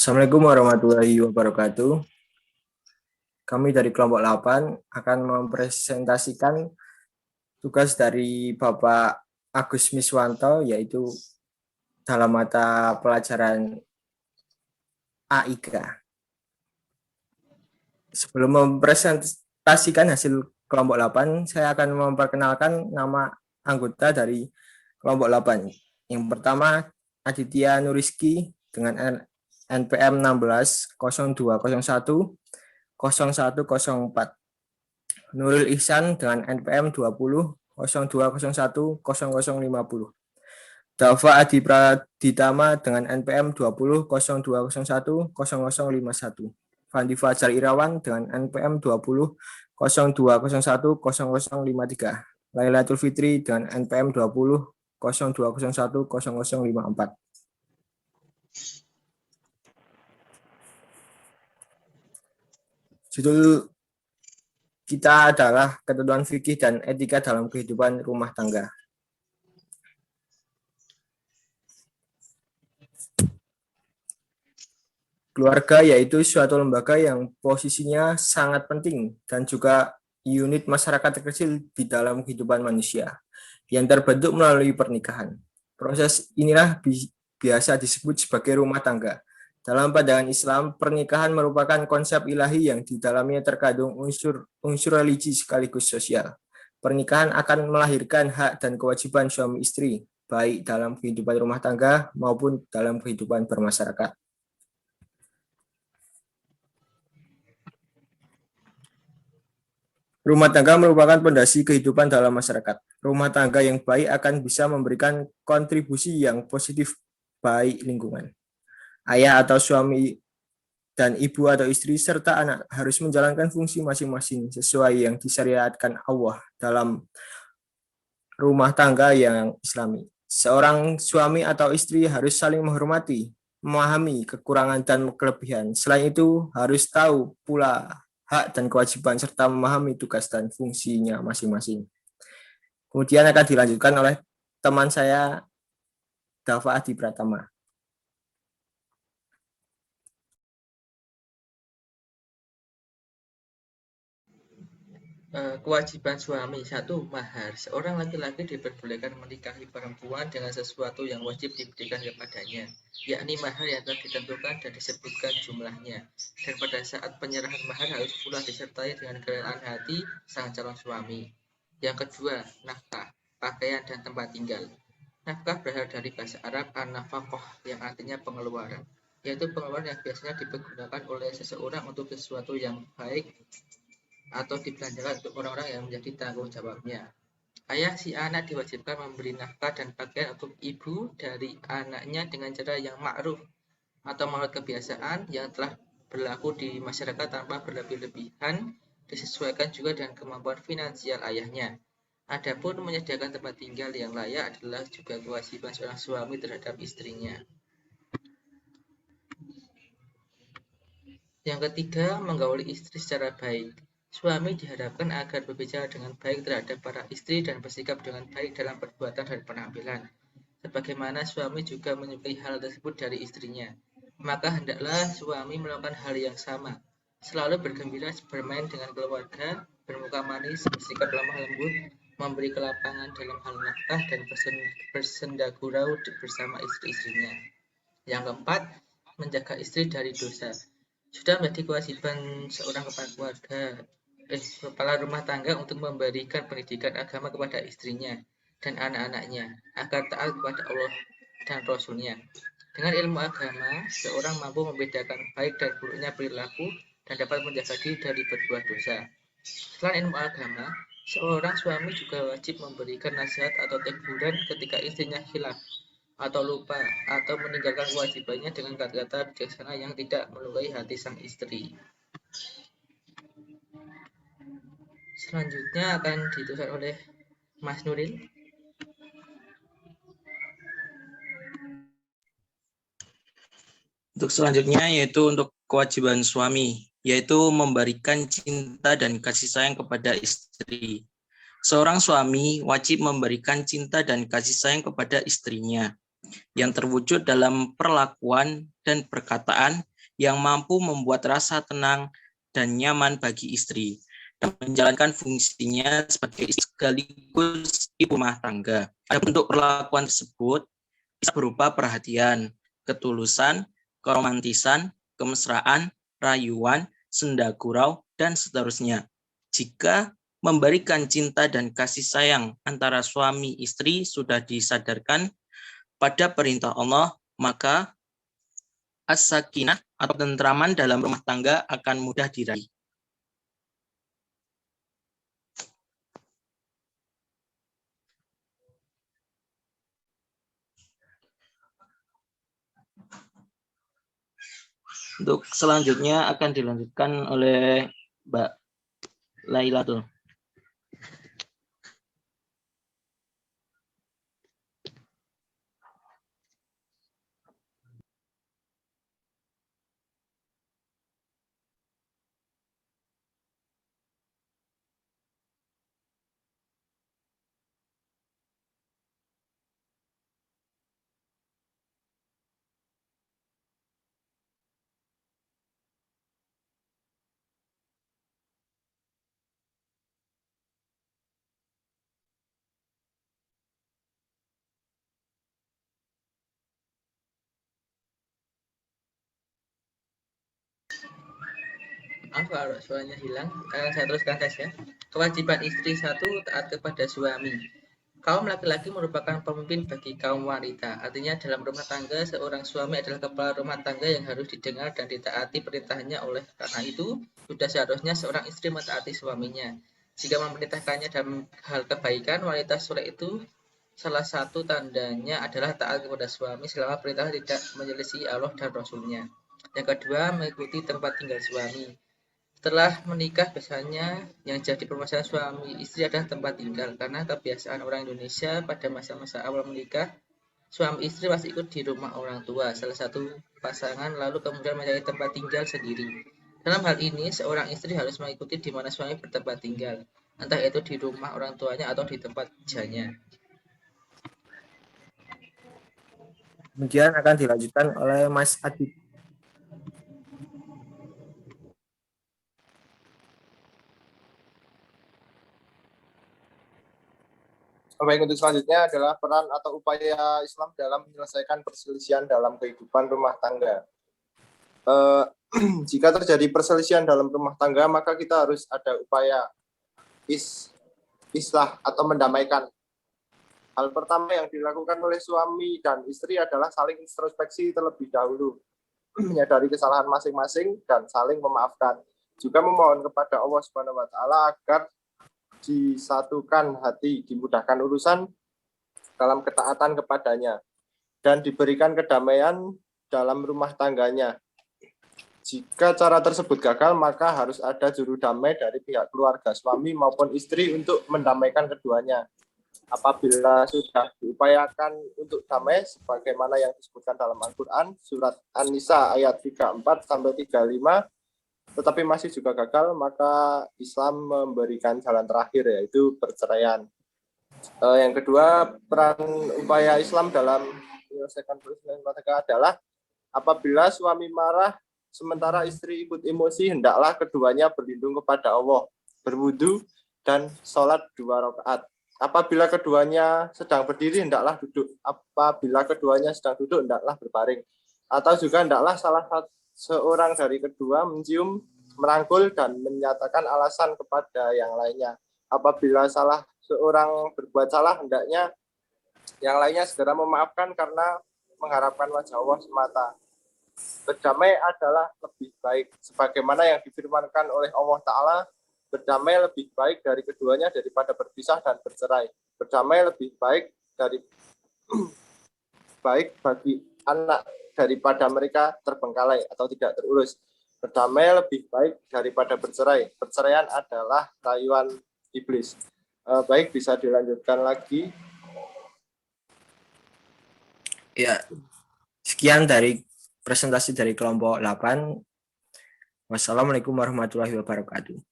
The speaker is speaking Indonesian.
Assalamualaikum warahmatullahi wabarakatuh. Kami dari kelompok 8 akan mempresentasikan tugas dari Bapak Agus Miswanto, yaitu dalam mata pelajaran AIK. Sebelum mempresentasikan hasil kelompok 8, saya akan memperkenalkan nama anggota dari kelompok 8. Yang pertama, Aditya Nuriski dengan NPM 16 0201 0104. Nurul Ihsan dengan NPM 20 0201 0050. Dava Adi Praditama dengan NPM 20 0201 0051. Fandi Fajar Irawan dengan NPM 20 0201 0053. Lailatul Fitri dengan NPM 20 0201 0054. Judul kita adalah ketentuan fikih dan etika dalam kehidupan rumah tangga. Keluarga yaitu suatu lembaga yang posisinya sangat penting dan juga unit masyarakat terkecil di dalam kehidupan manusia yang terbentuk melalui pernikahan. Proses inilah biasa disebut sebagai rumah tangga. Dalam pandangan Islam, pernikahan merupakan konsep ilahi yang di dalamnya terkandung unsur religi sekaligus sosial. Pernikahan akan melahirkan hak dan kewajiban suami istri, baik dalam kehidupan rumah tangga maupun dalam kehidupan bermasyarakat. Rumah tangga merupakan pondasi kehidupan dalam masyarakat. Rumah tangga yang baik akan bisa memberikan kontribusi yang positif baik lingkungan. Ayah atau suami dan ibu atau istri serta anak harus menjalankan fungsi masing-masing sesuai yang disyariatkan Allah dalam rumah tangga yang Islami. Seorang suami atau istri harus saling menghormati, memahami kekurangan dan kelebihan. Selain itu, harus tahu pula hak dan kewajiban serta memahami tugas dan fungsinya masing-masing. Kemudian akan dilanjutkan oleh teman saya, Dava Adi Pratama. Kewajiban suami. 1. Mahar. Seorang laki-laki diperbolehkan menikahi perempuan dengan sesuatu yang wajib diberikan kepadanya, yakni mahar yang telah ditentukan dan disebutkan jumlahnya. Dan pada saat penyerahan mahar harus pula disertai dengan kerelaan hati sang calon suami. Yang kedua, nafkah, pakaian dan tempat tinggal. Nafkah berasal dari bahasa Arab an-nafaqah yang artinya pengeluaran, yaitu pengeluaran yang biasanya dipergunakan oleh seseorang untuk sesuatu yang baik atau dibelanjakan untuk orang-orang yang menjadi tanggung jawabnya. Ayah si anak diwajibkan memberi nafkah dan pakaian untuk ibu dari anaknya dengan cara yang ma'ruf atau menurut kebiasaan yang telah berlaku di masyarakat tanpa berlebih-lebihan, disesuaikan juga dengan kemampuan finansial ayahnya. Adapun menyediakan tempat tinggal yang layak adalah juga kewajiban seorang suami terhadap istrinya. Yang ketiga, menggauli istri secara baik. Suami diharapkan agar berbicara dengan baik terhadap para istri dan bersikap dengan baik dalam perbuatan dan penampilan. Sebagaimana suami juga menyukai hal tersebut dari istrinya, maka hendaklah suami melakukan hal yang sama. Selalu bergembira bermain dengan keluarga, bermuka manis, bersikap lemah lembut, memberi kelapangan dalam hal nafkah dan bersenda gurau bersama istri-istrinya. Yang keempat, menjaga istri dari dosa. Sudah menjadi kewajiban seorang kepala rumah tangga untuk memberikan pendidikan agama kepada istrinya dan anak-anaknya agar taat kepada Allah dan Rasul-Nya. Dengan ilmu agama, seorang mampu membedakan baik dan buruknya perilaku dan dapat menjaga diri dari berbuat dosa. Selain ilmu agama, seorang suami juga wajib memberikan nasihat atau teguran ketika istrinya khilaf atau lupa atau meninggalkan kewajibannya dengan kata-kata bijaksana yang tidak melukai hati sang istri. Selanjutnya akan dituliskan oleh Mas Nuril. Untuk selanjutnya yaitu untuk kewajiban suami, yaitu memberikan cinta dan kasih sayang kepada istri. Seorang suami wajib memberikan cinta dan kasih sayang kepada istrinya, yang terwujud dalam perlakuan dan perkataan yang mampu membuat rasa tenang dan nyaman bagi istri dan menjalankan fungsinya sebagai sekaligus ibu rumah tangga. Bentuk perlakuan tersebut bisa berupa perhatian, ketulusan, keromantisan, kemesraan, rayuan, senda gurau, dan seterusnya. Jika memberikan cinta dan kasih sayang antara suami istri sudah disadarkan pada perintah Allah, maka as-sakinah atau ketentraman dalam rumah tangga akan mudah diraih. Untuk selanjutnya akan dilanjutkan oleh Mbak Lailatul. Maaf kalau suaranya hilang, saya teruskan saja. Kewajiban istri 1, taat kepada suami. Kaum laki-laki merupakan pemimpin bagi kaum wanita. Artinya dalam rumah tangga, seorang suami adalah kepala rumah tangga yang harus didengar dan ditaati perintahnya. Oleh karena itu, sudah seharusnya seorang istri mentaati suaminya. Jika memerintahkannya dalam hal kebaikan, wanita soleh itu salah satu tandanya adalah taat kepada suami selama perintah tidak menyelisih Allah dan Rasulnya. Yang kedua, mengikuti tempat tinggal suami. Setelah menikah, biasanya yang jadi permasalahan suami istri adalah tempat tinggal. Karena kebiasaan orang Indonesia pada masa-masa awal menikah, suami istri masih ikut di rumah orang tua, salah satu pasangan, lalu kemudian mencari tempat tinggal sendiri. Dalam hal ini, seorang istri harus mengikuti di mana suami bertempat tinggal, entah itu di rumah orang tuanya atau di tempat kerjanya. Kemudian akan dilanjutkan oleh Mas Adib. Baik, untuk selanjutnya adalah peran atau upaya Islam dalam menyelesaikan perselisihan dalam kehidupan rumah tangga. Jika terjadi perselisihan dalam rumah tangga, maka kita harus ada upaya islah atau mendamaikan. Hal pertama yang dilakukan oleh suami dan istri adalah saling introspeksi terlebih dahulu, menyadari kesalahan masing-masing dan saling memaafkan. Juga memohon kepada Allah Subhanahu wa taala agar disatukan hati, dimudahkan urusan dalam ketaatan kepadanya, dan diberikan kedamaian dalam rumah tangganya. Jika cara tersebut gagal, maka harus ada juru damai dari pihak keluarga suami maupun istri untuk mendamaikan keduanya. Apabila sudah diupayakan untuk damai, sebagaimana yang disebutkan dalam Al-Quran, surat An-Nisa ayat 34-35, tetapi masih juga gagal, maka Islam memberikan jalan terakhir, yaitu perceraian. Yang kedua, peran upaya Islam dalam menyelesaikan perselisihan rumah tangga adalah apabila suami marah sementara istri ikut emosi, hendaklah keduanya berlindung kepada Allah, berwudu dan sholat 2 rakaat. Apabila keduanya sedang berdiri, hendaklah duduk. Apabila keduanya sedang duduk, hendaklah berbaring. Atau juga hendaklah salah seorang dari kedua mencium, merangkul, dan menyatakan alasan kepada yang lainnya. Apabila salah seorang berbuat salah, hendaknya yang lainnya segera memaafkan karena mengharapkan wajah Allah semata. Berdamai adalah lebih baik, sebagaimana yang difirmankan oleh Allah Ta'ala, berdamai lebih baik dari keduanya daripada berpisah dan bercerai. Berdamai lebih baik bagi anak daripada mereka terbengkalai atau tidak terurus. Berdamai lebih baik daripada bercerai. Perceraian adalah rayuan iblis. Baik, bisa dilanjutkan lagi. Ya, sekian dari presentasi dari kelompok 8. Wassalamualaikum warahmatullahi wabarakatuh.